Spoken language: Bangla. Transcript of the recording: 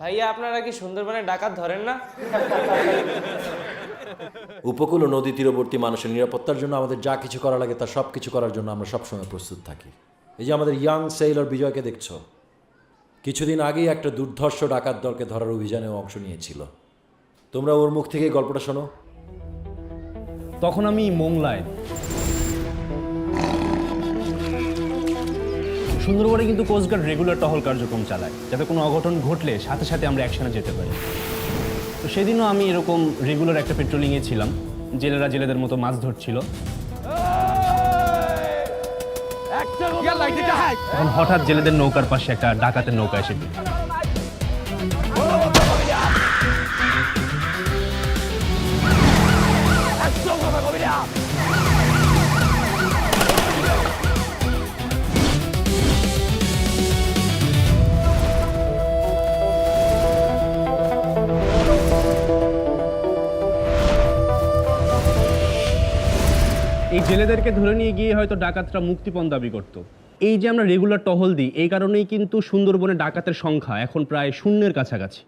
ভাইয়া আপনারা কি সুন্দরবনে ডাকাত ধরেন না? উপকূল ও নদী তীরবর্তী মানুষের নিরাপত্তার জন্য আমাদের যা কিছু করা লাগে তার সব কিছু করার জন্য আমরা সবসময় প্রস্তুত থাকি। এই যে আমাদের ইয়াং সেইলর বিজয়কে দেখছো, কিছুদিন আগেই একটা দুর্ধর্ষ ডাকাত দলকে ধরার অভিযানেও অংশ নিয়েছিল। তোমরা ওর মুখ থেকেই গল্পটা শোনো। তখন আমি মোংলায় সুন্দরবনে কিন্তু কোস্টগার্ড রেগুলার টহল কার্যক্রম চালায়, যাতে কোনো অঘটন ঘটলে সাথে সাথে আমরা অ্যাকশনে যেতে পারি। তো সেদিনও আমি এরকম রেগুলার একটা পেট্রোলিংয়ে ছিলাম, জেলেরা জেলেদের মতো মাছ ধরছিল। তখন হঠাৎ জেলেদের নৌকার পাশে একটা ডাকাতের নৌকা এসে ভিড়। এই জেলেদেরকে ধরে নিয়ে গিয়ে হয়তো ডাকাতরা মুক্তিপণ দাবি করত। এই যে আমরা রেগুলার টহল দিই, এই কারণেই কিন্তু সুন্দরবনে ডাকাতের সংখ্যা এখন প্রায় শূন্যের কাছাকাছি।